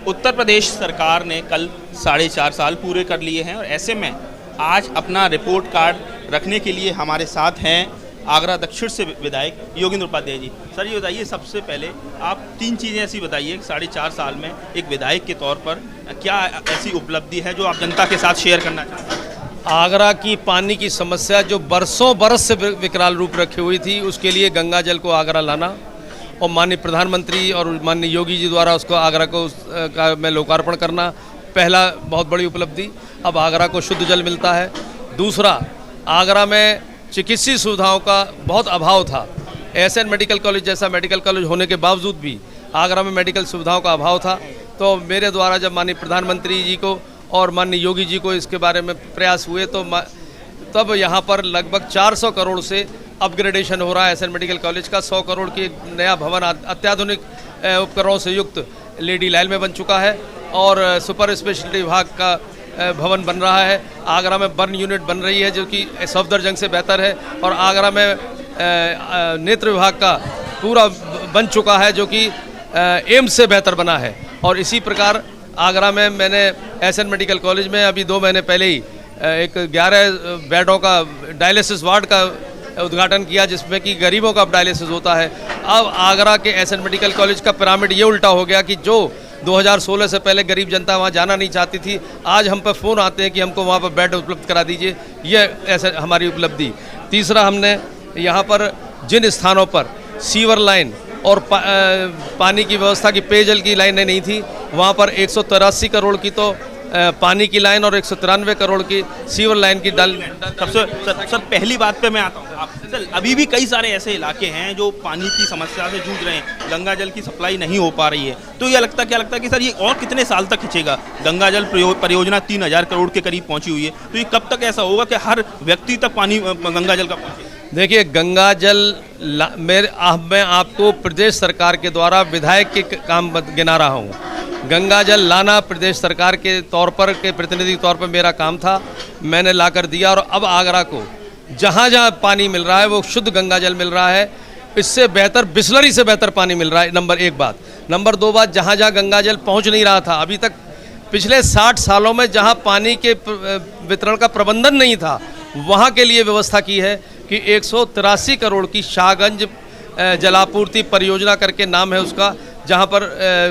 उत्तर प्रदेश सरकार ने कल 4.5 साल पूरे कर लिए हैं और ऐसे में आज अपना रिपोर्ट कार्ड रखने के लिए हमारे साथ हैं आगरा दक्षिण से विधायक योगेंद्र उपाध्याय जी। सर ये बताइए, सबसे पहले आप 3 चीज़ें ऐसी बताइए 4.5 साल में एक विधायक के तौर पर क्या ऐसी उपलब्धि है जो आप जनता के साथ शेयर करना चाहते हैं। आगरा की पानी की समस्या जो बरसों बरस से विकराल रूप रखी हुई थी, उसके लिए गंगा जल को आगरा लाना और माननीय प्रधानमंत्री और माननीय योगी जी द्वारा उसको आगरा को में लोकार्पण करना पहला बहुत बड़ी उपलब्धि। अब आगरा को शुद्ध जल मिलता है। दूसरा, आगरा में चिकित्सीय सुविधाओं का बहुत अभाव था। एसएन मेडिकल कॉलेज जैसा मेडिकल कॉलेज होने के बावजूद भी आगरा में मेडिकल सुविधाओं का अभाव था। तो मेरे द्वारा जब माननीय प्रधानमंत्री जी को और माननीय योगी जी को इसके बारे में प्रयास हुए तो तब यहाँ पर लगभग 400 करोड़ से अपग्रेडेशन हो रहा है। एसएन मेडिकल कॉलेज का 100 करोड़ की नया भवन अत्याधुनिक उपकरणों से युक्त लेडी लाइल में बन चुका है और सुपर स्पेशलिटी विभाग का भवन बन रहा है। आगरा में बर्न यूनिट बन रही है जो कि सफदरजंग से बेहतर है और आगरा में नेत्र विभाग का पूरा बन चुका है जो कि एम्स से बेहतर बना है। और इसी प्रकार आगरा में मैंने एसएन मेडिकल कॉलेज में अभी 2 महीने पहले ही एक 11 बेडों का डायलिसिस वार्ड का उद्घाटन किया जिसमें कि गरीबों का अब डायलिसिस होता है। अब आगरा के एसएन मेडिकल कॉलेज का पिरामिड ये उल्टा हो गया कि जो 2016 से पहले गरीब जनता वहाँ जाना नहीं चाहती थी, आज हम पर फ़ोन आते हैं कि हमको वहाँ पर बेड उपलब्ध करा दीजिए। ये ऐसे हमारी उपलब्धि। तीसरा, हमने यहाँ पर जिन स्थानों पर सीवर लाइन और पानी की व्यवस्था की पेयजल की लाइनें नहीं थी, वहाँ पर 183 करोड़ की तो पानी की लाइन और 193 करोड़ की सीवर लाइन की सबसे सर पहली बात पे मैं आता हूँ। सर अभी भी कई सारे ऐसे इलाके हैं जो पानी की समस्या से जूझ रहे हैं, गंगा जल की सप्लाई नहीं हो पा रही है। तो ये क्या लगता है कि सर ये और कितने साल तक खिंचेगा। गंगा जल परियोजना 3000 करोड़ के करीब पहुंची हुई है, तो ये कब तक ऐसा होगा कि हर व्यक्ति तक पानी गंगा जल का पहुंचे। देखिए, गंगा जल मैं आपको प्रदेश सरकार के द्वारा विधायक के काम गिना रहा हूँ। गंगा जल लाना प्रदेश सरकार के तौर पर के प्रतिनिधि के तौर पर मेरा काम था, मैंने लाकर दिया और अब आगरा को जहाँ जहाँ पानी मिल रहा है वो शुद्ध गंगा जल मिल रहा है। इससे बेहतर बिस्लरी से बेहतर पानी मिल रहा है, नंबर 1 बात। नंबर 2 बात, जहाँ जहाँ गंगा जल पहुँच नहीं रहा था अभी तक, पिछले 60 सालों में जहाँ पानी के वितरण का प्रबंधन नहीं था, वहाँ के लिए व्यवस्था की है कि 183 करोड़ की शाहगंज जलापूर्ति परियोजना करके नाम है उसका, जहाँ पर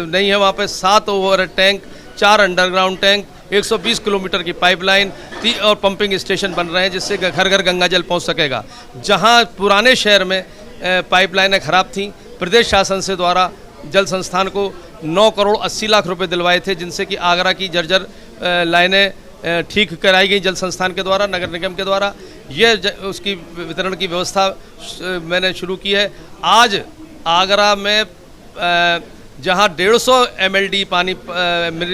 नहीं है वहाँ पे 7 over tank, 4 underground tank, 120 kilometre की पाइपलाइन और पंपिंग स्टेशन बन रहे हैं जिससे घर घर गंगा जल पहुँच सकेगा। जहाँ पुराने शहर में पाइपलाइनें खराब थीं, प्रदेश शासन से द्वारा जल संस्थान को 9 करोड़ 80 लाख रुपए दिलवाए थे जिनसे कि आगरा की जर्जर लाइनें ठीक कराई गई जल संस्थान के द्वारा, नगर निगम के द्वारा। ये उसकी वितरण की व्यवस्था मैंने शुरू की है। आज आगरा में जहां 150 MLD पानी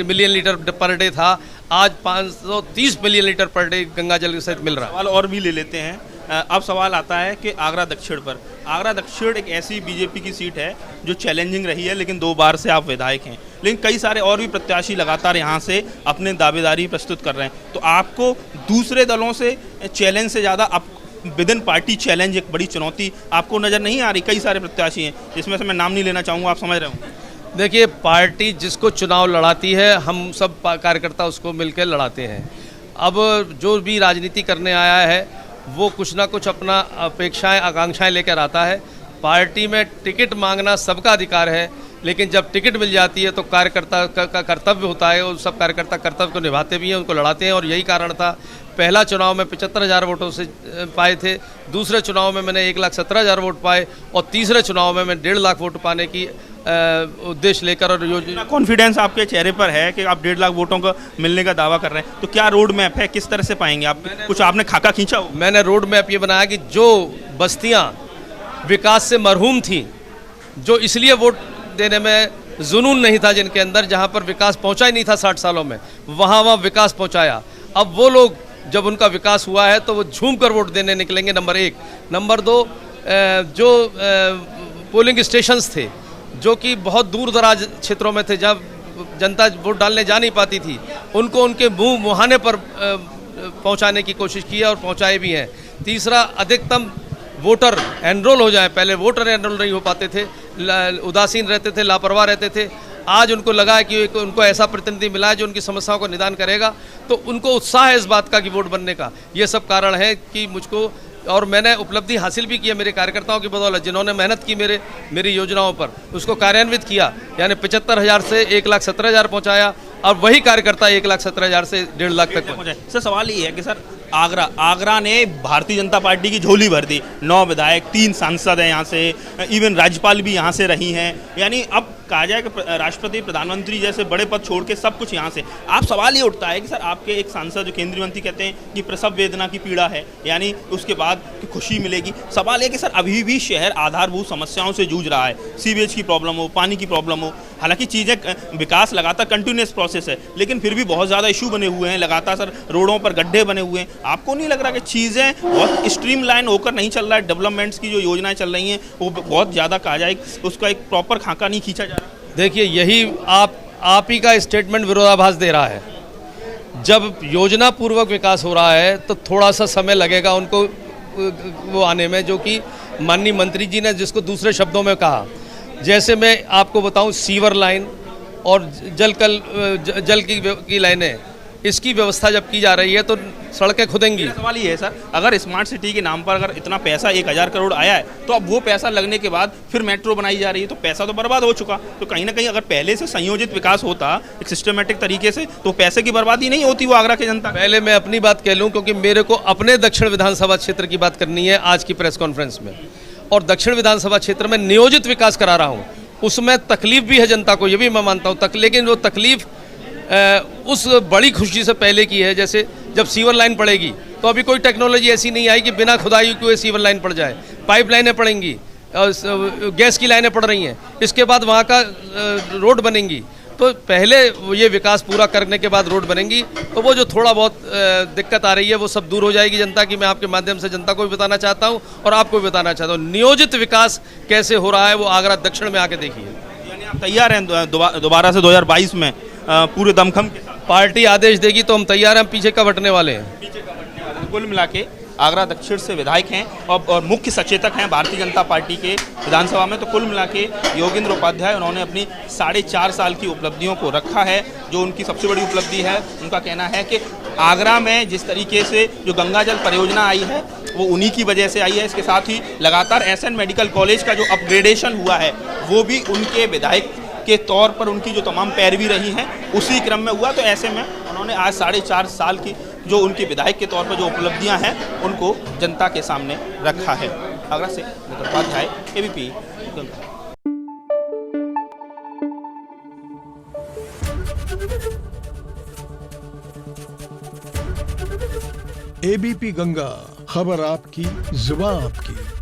मिलियन लीटर पर डे था, आज 530 million litre per day Ganga जल के सहित मिल रहा है। सवाल और भी ले लेते हैं। अब सवाल आता है कि आगरा दक्षिण पर, आगरा दक्षिण एक ऐसी बीजेपी की सीट है जो चैलेंजिंग रही है, लेकिन 2 बार से आप विधायक हैं, लेकिन कई सारे और भी प्रत्याशी लगातार यहाँ से अपने दावेदारी प्रस्तुत कर रहे हैं। तो आपको दूसरे दलों से चैलेंज से ज़्यादा आप विदिन पार्टी चैलेंज एक बड़ी चुनौती आपको नज़र नहीं आ रही। कई सारे प्रत्याशी हैं जिसमें से मैं नाम नहीं लेना चाहूँगा, आप समझ रहे हो। देखिए, पार्टी जिसको चुनाव लड़ाती है, हम सब कार्यकर्ता उसको मिलकर लड़ाते हैं। अब जो भी राजनीति करने आया है वो कुछ ना कुछ अपना अपेक्षाएं आकांक्षाएं लेकर आता है। पार्टी में टिकट मांगना सबका अधिकार है, लेकिन जब टिकट मिल जाती है तो कार्यकर्ता का कर्तव्य होता है और सब कार्यकर्ता कर्तव्य को निभाते भी हैं, उनको लड़ाते हैं। और यही कारण था, पहला चुनाव में 75,000 वोटों से पाए थे, दूसरे चुनाव में मैंने 1,17,000 वोट पाए और तीसरे चुनाव में मैं 1.5 लाख वोट पाने की उद्देश्य लेकर और योजना। कॉन्फिडेंस आपके चेहरे पर है कि आप 1.5 लाख वोटों का मिलने का दावा कर रहे हैं, तो क्या रोड मैप है, किस तरह से पाएंगे आप? कुछ आपने खाका खींचा हो? मैंने रोड मैप ये बनाया कि जो बस्तियाँ विकास से मरहूम थी, जो इसलिए वोट देने में जुनून नहीं था जिनके अंदर, जहाँ पर विकास पहुँचा ही नहीं था 60 सालों में, वहाँ विकास पहुँचाया। अब वो लोग जब उनका विकास हुआ है तो वो झूम कर वोट देने निकलेंगे, नंबर 1। नंबर 2, जो पोलिंग स्टेशंस थे जो कि बहुत दूर दराज क्षेत्रों में थे, जब जनता वोट डालने जा नहीं पाती थी, उनको उनके मुँह मुहाने पर पहुंचाने की कोशिश की है और पहुंचाए भी हैं। तीसरा, अधिकतम वोटर एनरोल हो जाए। पहले वोटर एनरोल नहीं हो पाते थे, उदासीन रहते थे, लापरवाह रहते थे। आज उनको लगा है कि उनको ऐसा प्रतिनिधि मिला है जो उनकी समस्याओं को निदान करेगा, तो उनको उत्साह है इस बात का कि वोट बनने का। ये सब कारण है कि मुझको, और मैंने उपलब्धि हासिल भी की है मेरे कार्यकर्ताओं की बदौलत, जिन्होंने मेहनत की मेरी योजनाओं पर, उसको कार्यान्वित किया, यानी 75,000 से 1,17,000 पहुँचाया, और वही कार्यकर्ता 1,17,000 से 1.5 लाख तक पहुँचे। सर सवाल ये है कि सर आगरा ने भारतीय जनता पार्टी की झोली भर दी, 9 विधायक, 3 सांसद हैं यहाँ से, इवन राज्यपाल भी यहाँ से रही हैं, यानी अब कहा जाए कि राष्ट्रपति, प्रधानमंत्री जैसे बड़े पद छोड़ के सब कुछ यहाँ से। आप सवाल ये उठता है कि सर आपके एक सांसद जो केंद्रीय मंत्री कहते हैं कि प्रसव वेदना की पीड़ा है, यानी उसके बाद कि खुशी मिलेगी। सवाल है कि सर अभी भी शहर आधारभूत समस्याओं से जूझ रहा है, सीवेज की प्रॉब्लम हो, पानी की प्रॉब्लम हो, हालांकि चीज़ें विकास लगातार कंटिन्यूस प्रोसेस है, लेकिन फिर भी बहुत ज़्यादा इशू बने हुए हैं, लगातार सर रोडों पर गड्ढे बने हुए हैं। आपको नहीं लग रहा कि चीज़ें बहुत स्ट्रीमलाइन होकर नहीं चल रहा है, डेवलपमेंट्स की जो योजनाएं चल रही हैं वो बहुत ज़्यादा कहा जाए उसका एक प्रॉपर खाका नहीं खींचा जा रहा? देखिए, यही आप ही का स्टेटमेंट विरोधाभास दे रहा है। जब योजना पूर्वक विकास हो रहा है तो थोड़ा सा समय लगेगा उनको वो आने में, जो कि माननीय मंत्री जी ने जिसको दूसरे शब्दों में कहा। जैसे मैं आपको बताऊं, सीवर लाइन और जल की लाइनें, इसकी व्यवस्था जब की जा रही है तो सड़कें खुदेंगी। सवाल ये है सर, अगर स्मार्ट सिटी के नाम पर अगर इतना पैसा 1,000 करोड़ आया है, तो अब वो पैसा लगने के बाद फिर मेट्रो बनाई जा रही है, तो पैसा तो बर्बाद हो चुका। तो कहीं ना कहीं अगर पहले से संयोजित विकास होता एक सिस्टमेटिक तरीके से, तो पैसे की बर्बादी नहीं होती वो आगरा की जनता। पहले मैं अपनी बात कह लूँ, क्योंकि मेरे को अपने दक्षिण विधानसभा क्षेत्र की बात करनी है आज की प्रेस कॉन्फ्रेंस में, और दक्षिण विधानसभा क्षेत्र में नियोजित विकास करा रहा हूँ। उसमें तकलीफ भी है जनता को, ये भी मैं मानता हूँ, लेकिन वो तकलीफ उस बड़ी खुशी से पहले की है। जैसे जब सीवर लाइन पड़ेगी तो अभी कोई टेक्नोलॉजी ऐसी नहीं आई कि बिना खुदाई हुए सीवर लाइन पड़ जाए, पाइप लाइनें पड़ेंगी, गैस की लाइनें पड़ रही हैं, इसके बाद वहाँ का रोड बनेंगी। तो पहले ये विकास पूरा करने के बाद रोड बनेंगी, तो वो जो थोड़ा बहुत दिक्कत आ रही है वो सब दूर हो जाएगी जनता की। मैं आपके माध्यम से जनता को भी बताना चाहता हूँ और आपको भी बताना चाहता हूँ, नियोजित विकास कैसे हो रहा है वो आगरा दक्षिण में आके देखिए। यानी आप तैयार हैं दोबारा से 2022 में पूरे दमखम के साथ? पार्टी आदेश देगी तो हम तैयार हैं, हम पीछे का बटने वाले हैं। कुल मिला के आगरा दक्षिण से विधायक हैं और मुख्य सचेतक हैं भारतीय जनता पार्टी के विधानसभा में। तो कुल मिला के योगेंद्र उपाध्याय, उन्होंने अपनी 4.5 साल की उपलब्धियों को रखा है। जो उनकी सबसे बड़ी उपलब्धि है, उनका कहना है कि आगरा में जिस तरीके से जो गंगा जल परियोजना आई है वो उन्हीं की वजह से आई है। इसके साथ ही लगातार एसएन मेडिकल कॉलेज का जो अपग्रेडेशन हुआ है वो भी उनके विधायक के तौर पर उनकी जो तमाम पैरवी रही हैं उसी क्रम में हुआ। तो ऐसे में उन्होंने आज 4.5 साल की जो उनके विधायक के तौर पर जो उपलब्धियां हैं उनको जनता के सामने रखा है। आगरा से उपाध्याय, एबीपी। एबीपी गंगा, खबर आपकी, जुबान आपकी।